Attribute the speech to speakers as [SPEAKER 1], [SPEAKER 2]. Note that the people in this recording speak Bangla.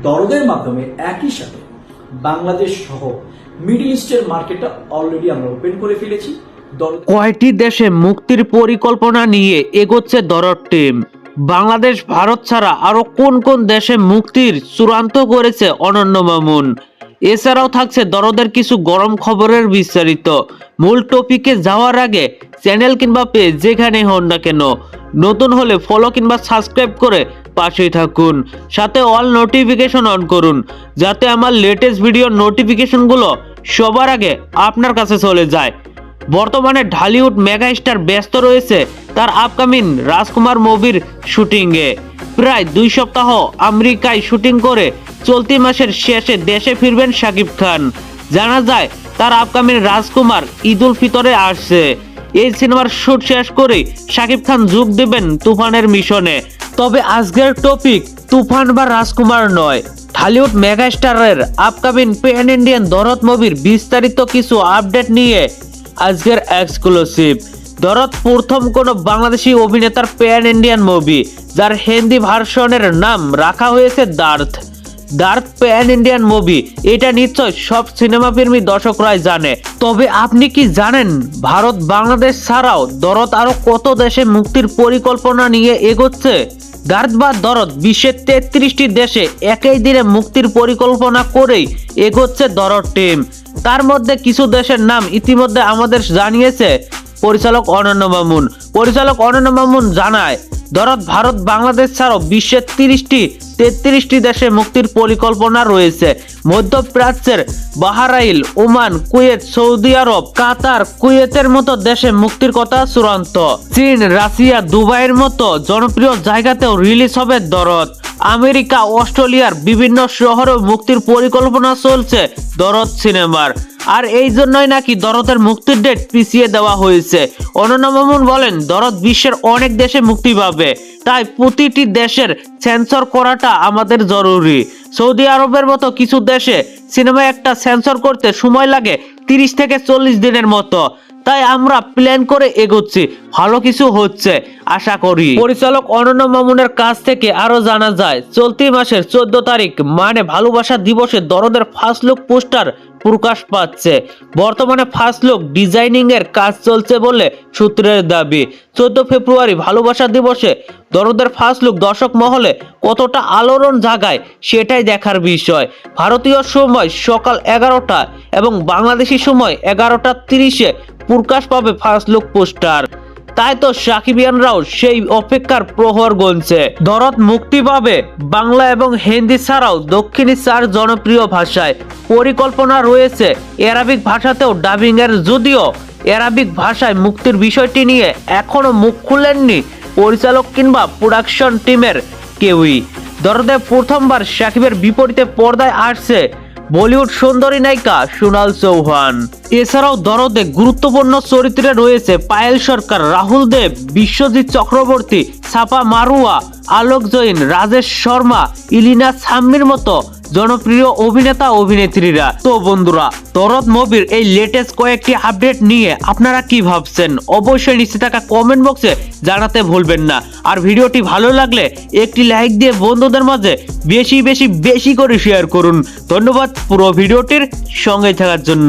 [SPEAKER 1] দরদের মাধ্যমে একই সাথে বাংলাদেশ সহ মিডল ইস্টের মার্কেটটা অলরেডি আমরা ওপেন করে ফেলেছি।
[SPEAKER 2] কয়টি দেশে মুক্তির পরিকল্পনা নিয়ে এগোচ্ছে দরদ টিম? বাংলাদেশ, ভারত ছাড়া আরো কোন কোন দেশে মুক্তির চূড়ান্ত করেছে অনন্য মামুন? এছাড়াও থাকছে দরদের কিছু গরম খবরের বিস্তারিত। মূল টপিকে যাওয়ার আগে চ্যানেল কিংবা পেজ যেখানে হন না কেন, নতুন হলে ফলো কিংবা সাবস্ক্রাইব করে পাশেই থাকুন, সাথে অল নোটিফিকেশন অন করুন যাতে আমার লেটেস্ট ভিডিওর নোটিফিকেশনগুলো সবার আগে আপনার কাছে চলে যায়। বর্তমানে ঢালিউড মেগাস্টার ব্যস্ত রয়েছে তার আপকামিং রাজকুমার মুভির শুটিংয়ে। প্রায় 2 সপ্তাহ আমেরিকায় শুটিং করে চলতি মাসের শেষে দেশে ফিরবেন শাকিব খান। জানা যায় তার আপকামিং রাজকুমার ঈদুল ফিতরে আসছে। এই সিনেমার শুট শেষ করে শাকিব খান যোগ দেবেন তুফানের মিশনে। তবে আজকের টপিক তুফান বা রাজকুমার নয়, ঢালিউড মেগাস্টারের আপকামিং প্যান ইন্ডিয়ান দরদ মুভির বিস্তারিত কিছু আপডেট নিয়ে আজকের এক্সক্লুসিভ। দরদ প্রথম কোন বাংলাদেশি অভিনেতার প্যান ইন্ডিয়ান মুভি, যার হিন্দি ভার্সনের নাম রাখা হয়েছে দার্থ। দার্থ প্যান ইন্ডিয়ান মুভি, এটা নিশ্চয় সব সিনেমা প্রেমী দর্শকরাই জানে। তবে আপনি কি জানেন ভারত, বাংলাদেশ ছাড়াও দরদ আরো কত দেশে মুক্তির পরিকল্পনা নিয়ে এগোচ্ছে? দার্থ বা দরদ বিশ্বের 33টি দেশে একই দিনে মুক্তির পরিকল্পনা করেই এগোচ্ছে দরদ টিম। তার মধ্যে কিছু দেশের নাম ইতিমধ্যে আমাদের জানিয়েছে পরিচালক অনন্য মামুন। পরিচালক অনন্য মামুন জানায় দরদ ভারত, বাংলাদেশ ছাড়াও বিশ্বের 33টি দেশে মুক্তির পরিকল্পনা রয়েছে। মধ্যপ্রাচ্যের বাহরাইন, ওমান, কুয়েত, সৌদি আরব, কাতার, কুয়েতের মতো দেশে মুক্তির কথা চূড়ান্ত। চীন, রাশিয়া, দুবাইয়ের মতো জনপ্রিয় জায়গাতেও রিলিজ হবে দরদ। আমেরিকা, অস্ট্রেলিয়ার বিভিন্ন শহরেও মুক্তির পরিকল্পনা চলছে দরদ সিনেমার। আর এই জন্যই নাকি দরদের মুক্তির ডেট পিছিয়ে দেওয়া হয়েছে। অনন্য মামুন বলেন দরদ বিশ্বের অনেক দেশে মুক্তি পাবে, তাই প্রতিটি দেশের সেন্সর করাটা আমাদের জরুরি। সৌদি আরবের মতো কিছু দেশে সিনেমা একটা সেন্সর করতে সময় লাগে 30 থেকে 40 দিনের মতো। তাই আমরা প্ল্যান করে এগোচ্ছি, ভালো কিছু হচ্ছে আশা করি। পরিচালক অনন্য মামুনের কাছ থেকে আরো জানা যায় চলতি মাসের 14 তারিখ মানে ভালোবাসা দিবসে দরদের ফার্স্ট লুক পোস্টার প্রকাশ পাচ্ছে। বর্তমানে ফার্স্ট লুক ডিজাইনিং এর কাজ চলছে বলে সূত্রের দাবি। 14 ফেব্রুয়ারি ভালোবাসা দিবসে দরদের ফার্স্ট লুক দর্শক মহলে কতটা আলোড়ন জাগায় সেটাই দেখার বিষয়। ভারতীয় সময় সকাল 11টা এবং বাংলাদেশি সময় 11টা 30-এ প্রকাশ পাবে ফার্স্ট লুক পোস্টার। তাই তো সাকিবিয়ানরাও সেই অপেক্ষার প্রহর গুনছে। দরদ মুক্তি পাবে বাংলা এবং হিন্দি ছাড়াও দক্ষিণী 4 জনপ্রিয় ভাষায়। পরিকল্পনা রয়েছে অ্যারাবিক ভাষাতেও ডাবিং এর, যদিও অ্যারাবিক ভাষায় মুক্তির বিষয়টি নিয়ে এখনো মুখ খুলেননি পরিচালক কিংবা প্রোডাকশন টিমের কেউই। দরদে প্রথমবার সাকিবের বিপরীতে পর্দায় আসছে বলিউড সুন্দরী নায়িকা সোনাল চৌহান। এছাড়াও দরদে গুরুত্বপূর্ণ চরিত্রে রয়েছে পায়েল সরকার, রাহুল দেব, বিশ্বজিৎ চক্রবর্তী, ছাপা মারুয়া, আলোক জৈন, রাজেশ শর্মা, ইলিনা সাম্মির মতো জনপ্রিয় অভিনেতা অভিনেত্রীরা। তো বন্ধুরা, দরদ মুভির এই লেটেস্ট কয়েকটি আপডেট নিয়ে আপনারা কি ভাবছেন অবশ্যই নিচে থাকা কমেন্ট বক্সে জানাতে ভুলবেন না। আর ভিডিওটি ভালো লাগলে একটি লাইক দিয়ে বন্ধুদের মাঝে বেশি করে শেয়ার করুন। ধন্যবাদ পুরো ভিডিওটির সঙ্গে থাকার জন্য।